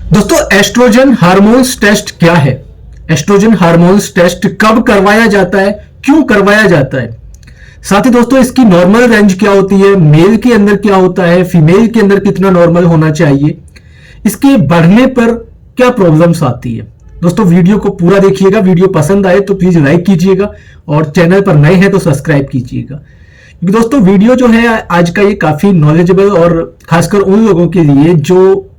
दोस्तों oestrogen hormones test क्या है? एस्ट्रोजन हार्मोन्स टेस्ट कब करवाया जाता है, क्यों करवाया जाता है, साथ ही दोस्तों इसकी नॉर्मल रेंज क्या होती है, मेल के अंदर क्या होता है, फीमेल के अंदर कितना नॉर्मल होना चाहिए, इसके बढ़ने पर क्या प्रॉब्लम्स आती है। दोस्तों वीडियो को पूरा देखिएगा, वीडियो पसंद आए तो प्लीज लाइक कीजिएगा और चैनल पर नए हैं तो सब्सक्राइब कीजिएगा, क्योंकि दोस्तों वीडियो जो है आज का ये काफी नॉलेजेबल और खासकर उन लोगों के लिए जो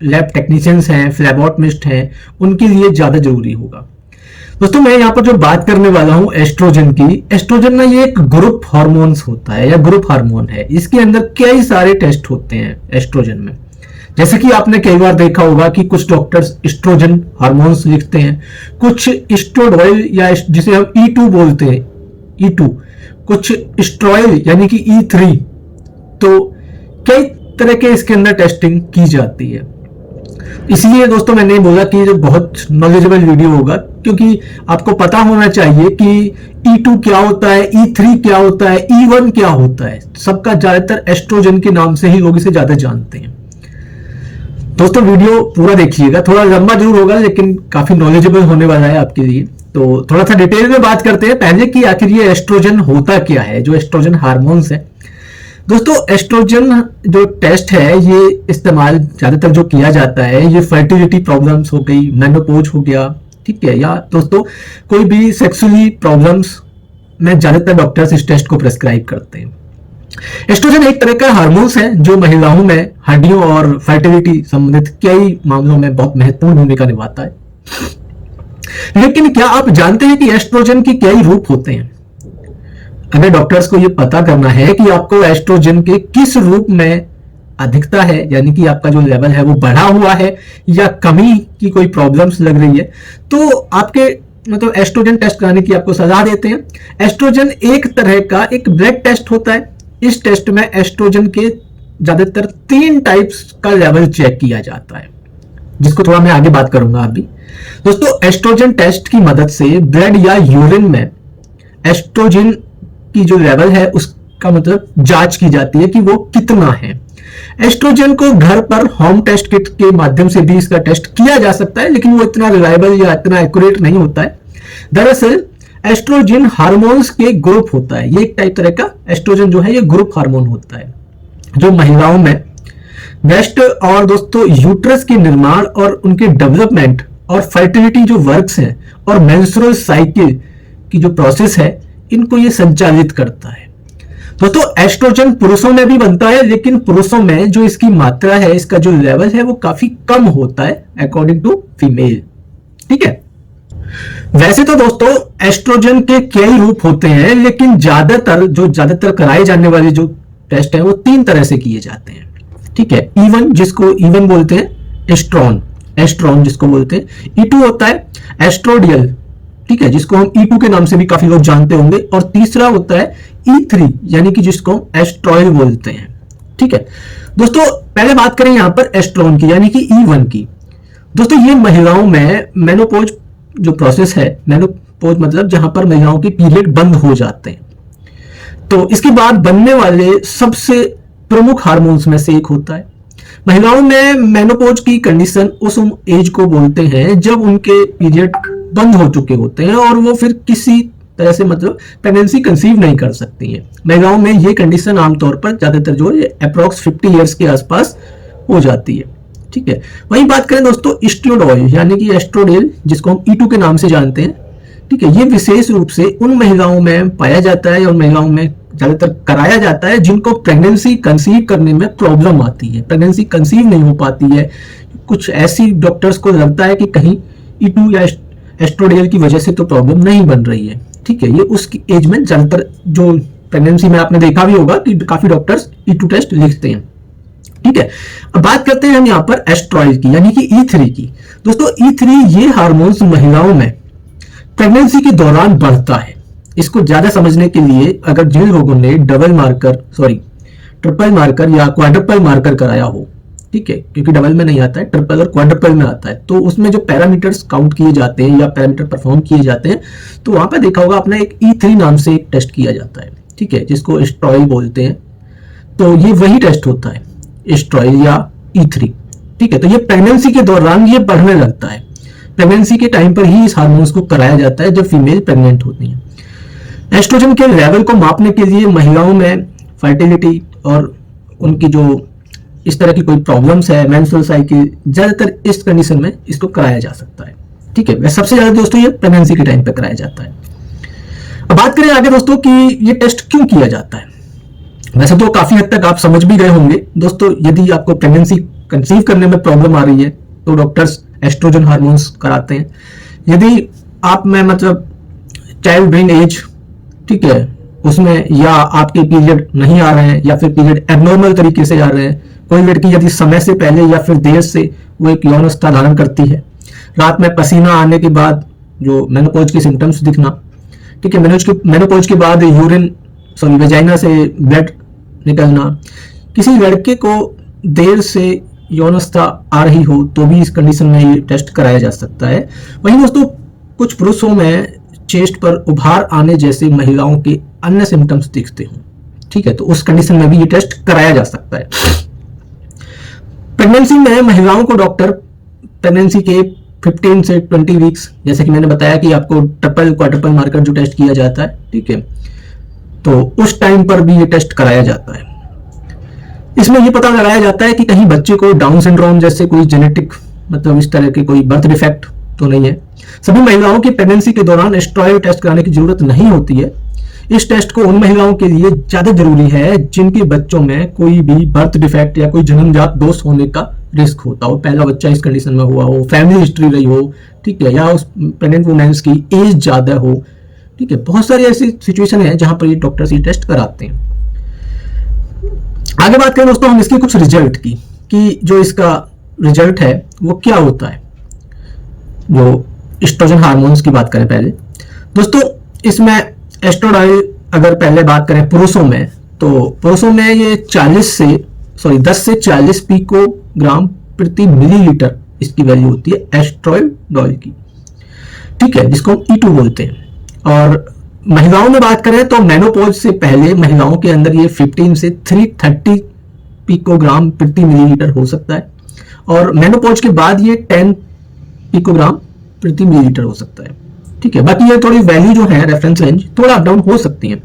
लैब टेक्नीशियंस हैं, फ्लैबोटमिस्ट हैं, उनके लिए ज्यादा जरूरी होगा। दोस्तों मैं यहाँ पर जो बात करने वाला हूँ एस्ट्रोजन की, एस्ट्रोजन ना ये एक ग्रुप हार्मोन्स होता है या ग्रुप हार्मोन है। इसके अंदर कई सारे टेस्ट होते हैं एस्ट्रोजन में। जैसे कि आपने कई बार देखा होगा कि कुछ डॉक्टर्स एस्ट्रोजन हार्मोन्स लिखते हैं, कुछ एस्ट्रोडॉयल या जिसे हम E2 बोलते हैं, E2, कुछ एस्ट्रॉयल यानी कि E3। तो कई तरह के इसके अंदर टेस्टिंग की जाती है। इसलिए दोस्तों मैंने बोला कि ये बहुत नॉलेजेबल वीडियो होगा, क्योंकि आपको पता होना चाहिए कि E2 क्या होता है, E3 क्या होता है, E1 क्या होता है। सबका ज्यादातर एस्ट्रोजन के नाम से ही लोग इसे ज्यादा जानते हैं। दोस्तों वीडियो पूरा देखिएगा, थोड़ा लंबा जरूर होगा लेकिन काफी नॉलेजेबल होने वाला है आपके लिए। तो थोड़ा सा डिटेल में बात करते हैं पहले कि आखिर ये एस्ट्रोजन होता क्या है, जो एस्ट्रोजन हार्मोन्स है। दोस्तों एस्ट्रोजन जो टेस्ट है ये इस्तेमाल ज्यादातर जो किया जाता है ये फर्टिलिटी प्रॉब्लम्स हो गई, मेनोपॉज हो गया, ठीक है, या दोस्तों कोई भी सेक्सुअली प्रॉब्लम्स में ज्यादातर डॉक्टर्स इस टेस्ट को प्रेस्क्राइब करते हैं। एस्ट्रोजन एक तरह का हार्मोन्स है जो महिलाओं में हड्डियों और फर्टिलिटी संबंधित कई मामलों में बहुत महत्वपूर्ण भूमिका निभाता है। लेकिन क्या आप जानते हैं कि एस्ट्रोजन के कई रूप होते हैं? अगर डॉक्टर्स को यह पता करना है कि आपको एस्ट्रोजन के किस रूप में अधिकता है, यानी कि आपका जो लेवल है वो बढ़ा हुआ है या कमी की कोई प्रॉब्लम्स लग रही है, तो आपके मतलब एस्ट्रोजन टेस्ट कराने की आपको सलाह देते हैं। एस्ट्रोजन एक तरह का एक ब्लड टेस्ट होता है। इस टेस्ट में एस्ट्रोजन के ज्यादातर 3 टाइप्स का लेवल चेक किया जाता है, जिसको थोड़ा मैं आगे बात करूंगा अभी। दोस्तों एस्ट्रोजन टेस्ट की मदद से ब्लड या यूरिन में एस्ट्रोजन की जो लेवल है उसका मतलब जांच की जाती है कि वो कितना है। एस्ट्रोजन को घर पर होम टेस्ट किट के माध्यम से भी इसका टेस्ट किया जा सकता है, लेकिन वो इतना रिलायबल या इतना एक्यूरेट नहीं होता है। दरअसल एस्ट्रोजन हार्मोन्स के ग्रुप होता है। ये एक टाइप तरह का एस्ट्रोजन जो है ये ग्रुप हार्मोन होता है जो महिलाओं में ब्रेस्ट और दोस्तों यूट्रस के निर्माण और उनके डेवलपमेंट और फर्टिलिटी जो वर्क्स हैं और मेंस्ट्रुअल साइकिल की जो प्रोसेस है इनको ये संचालित करता है। दोस्तों एस्ट्रोजन पुरुषों में भी बनता है, लेकिन पुरुषों में जो इसकी मात्रा है, इसका जो लेवल है वो काफी कम होता है अकॉर्डिंग टू फीमेल, ठीक है। वैसे तो दोस्तों एस्ट्रोजन के कई रूप होते हैं, लेकिन ज्यादातर कराए जाने वाले जो टेस्ट है वो 3 तरह से किए जाते हैं, ठीक है। E1 जिसको E1 बोलते हैं, एस्ट्रॉन जिसको बोलते हैं। E2 होता है एस्ट्रोडियल, ठीक है, जिसको हम E2 के नाम से भी काफी लोग जानते होंगे। और तीसरा होता है E3 यानी कि जिसको हम एस्ट्रॉयल बोलते हैं, ठीक है। दोस्तों पहले बात करें यहां पर एस्ट्रॉन की यानी कि E1 की। दोस्तों ये महिलाओं में मेनोपॉज जो प्रोसेस है, मेनोपॉज मतलब जहां पर महिलाओं के पीरियड बंद हो जाते हैं, तो इसके बाद बनने वाले सबसे प्रमुख हार्मोन्स में से एक होता है। महिलाओं में मेनोपॉज की कंडीशन उस एज को बोलते हैं जब उनके पीरियड बंद हो चुके होते हैं और वो फिर किसी तरह से मतलब प्रेगनेंसी कंसीव नहीं कर सकती है। महिलाओं में ये कंडीशन आमतौर पर ज्यादातर जो है अप्रॉक्स 50 इयर्स के आसपास हो जाती है, ठीक है। वहीं बात करें दोस्तों एस्ट्रोडॉयल यानी कि एस्ट्रोडियल जिसको हम E2 के नाम से जानते हैं, ठीक है। ये विशेष रूप से उन महिलाओं में पाया जाता है और महिलाओं में ज्यादातर कराया जाता है जिनको प्रेगनेंसी कंसीव करने में प्रॉब्लम आती है, प्रेगनेंसी कंसीव नहीं हो पाती है। कुछ ऐसी डॉक्टर्स को लगता है कि कहीं E2 या एस्ट्रोडियल की वजह से तो प्रॉब्लम नहीं बन रही है, ठीक है। ये उस एज में ज्यादातर जो प्रेगनेंसी में आपने देखा भी होगा कि काफी डॉक्टर्स E2 टेस्ट लिखते हैं, ठीक है। अब बात करते हैं हम यहाँ पर एस्ट्रॉयल की यानी कि E3 की। दोस्तों E3 ये हार्मोन्स महिलाओं में प्रेगनेंसी के दौरान बढ़ता है। इसको ज्यादा समझने के लिए अगर जिन लोगों ने ट्रिपल मार्कर या क्वाड्रपल मार्कर कराया हो, ठीक है, क्योंकि डबल में नहीं आता है, ट्रिपल और क्वाड्रपल में आता है, तो उसमें जो पैरामीटर्स काउंट किए जाते हैं या पैरामीटर परफॉर्म किए जाते हैं, तो वहां पर देखा होगा आपने एक E3 नाम से एक टेस्ट किया जाता है, ठीक है, जिसको एस्ट्रॉयल बोलते हैं। तो ये वही टेस्ट होता है, एस्ट्रॉयल या E3, ठीक है, तो ये प्रेगनेंसी के दौरान ये बढ़ने लगता है। प्रेगनेंसी के टाइम पर ही इस हार्मोन्स को कराया जाता है जब फीमेल प्रेग्नेंट होती है। एस्ट्रोजन के लेवल को मापने के लिए महिलाओं में फर्टिलिटी और उनकी जो इस तरह की कोई प्रॉब्लम्स है, मेंस्ट्रुअल साइकिल, ज्यादातर इस कंडीशन में इसको कराया जा सकता है। ठीक है, सबसे ज्यादा दोस्तों ये प्रेगनेंसी के टाइम पे कराया जाता है। अब बात करें आगे दोस्तों कि ये टेस्ट क्यों किया जाता है। वैसे तो काफी हद तक आप समझ भी गए होंगे दोस्तों, यदि आपको प्रेगनेंसी कंसीव करने में प्रॉब्लम आ रही है तो डॉक्टर्स एस्ट्रोजन हार्मोन्स कराते हैं। यदि आप में मतलब चाइल्ड ब्रेन एज, ठीक है, उसमें या आपके पीरियड नहीं आ रहे हैं या फिर पीरियड एबनॉर्मल तरीके से आ रहे हैं, कोई लड़की यदि समय से पहले या फिर देर से वो एक यौन अवस्था धारण करती है, रात में पसीना आने के बाद जो मेनोपॉज के सिम्टम्स दिखना, ठीक है, मेनोपॉज के बाद वेजाइना से ब्लड निकलना, किसी लड़के को देर से यौन अवस्था आ रही हो तो भी इस कंडीशन में ये टेस्ट कराया जा सकता है। वहीं दोस्तों कुछ पुरुषों में चेस्ट पर उभार आने जैसे महिलाओं के अन्य सिम्टम्स दिखते हो, ठीक है, तो उस कंडीशन में भी ये टेस्ट कराया जा सकता है। प्रेगनेंसी में महिलाओं को डॉक्टर प्रेगनेंसी के 15 से 20 वीक्स, जैसे कि मैंने बताया कि आपको ट्रिपल क्वाड्रुपल मार्कर जो टेस्ट किया जाता है, ठीक है, तो उस टाइम पर भी ये टेस्ट कराया जाता है। इसमें ये पता लगाया जाता है कि कहीं बच्चे को डाउन सिंड्रोम जैसे कोई जेनेटिक मतलब इस तरह के कोई बर्थ डिफेक्ट तो नहीं है। सभी महिलाओं की प्रेगनेंसी के दौरान एस्ट्रॉयड टेस्ट कराने की जरूरत नहीं होती है। इस टेस्ट को उन महिलाओं के लिए ज्यादा जरूरी है जिनके बच्चों में कोई भी बर्थ डिफेक्ट या कोई जन्मजात दोष होने का रिस्क होता हो, पहला बच्चा इस कंडीशन में हुआ हो, फैमिली हिस्ट्री रही हो, ठीक है, या उस प्रेग्नेंट वुमेन्स की एज ज्यादा हो, ठीक है, बहुत सारी ऐसी सिचुएशन है जहां पर ये डॉक्टर्स ये टेस्ट कराते हैं। आगे बात करें दोस्तों हम इसके कुछ रिजल्ट की, कि जो इसका रिजल्ट है वो क्या होता है। जो एस्ट्रोजन हार्मोन्स की बात करें पहले दोस्तों, इसमें एस्ट्रोडाइल अगर पहले बात करें पुरुषों में, तो पुरुषों में ये 10 से 40 पिकोग्राम प्रति मिलीलीटर इसकी वैल्यू होती है एस्ट्रोडाइल की, ठीक है, जिसको हम E2 बोलते हैं। और महिलाओं में बात करें तो मेनोपॉज से पहले महिलाओं के अंदर ये 15 से 330 पिकोग्राम प्रति मिलीलीटर हो सकता है, और मेनोपॉज के बाद ये 10 पिकोग्राम प्रति मिलीलीटर हो सकता है, ठीक है। बाकी ये थोड़ी वैल्यू जो है रेफरेंस रेंज थोड़ा अप डाउन हो सकती है।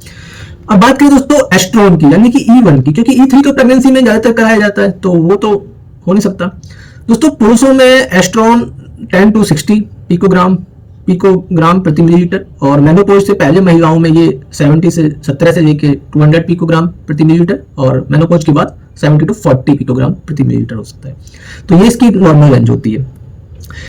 अब बात करें दोस्तों एस्ट्रोन की, यानी कि E1 की, क्योंकि E3 तो प्रेगनेंसी में ज्यादातर कराया जाता है तो वो तो हो नहीं सकता। दोस्तों पुरुषों में एस्ट्रोन 10 to 60 पिकोग्राम प्रति मिलीलीटर, और मेनोपॉज से पहले महिलाओं में ये 17 से लेके 200 पिकोग्राम प्रति मिलीलीटर, और मेनोपॉज के बाद 70 to 40 पिकोग्राम प्रति मिलीलीटर हो सकता है। तो ये इसकी नॉर्मल रेंज होती है।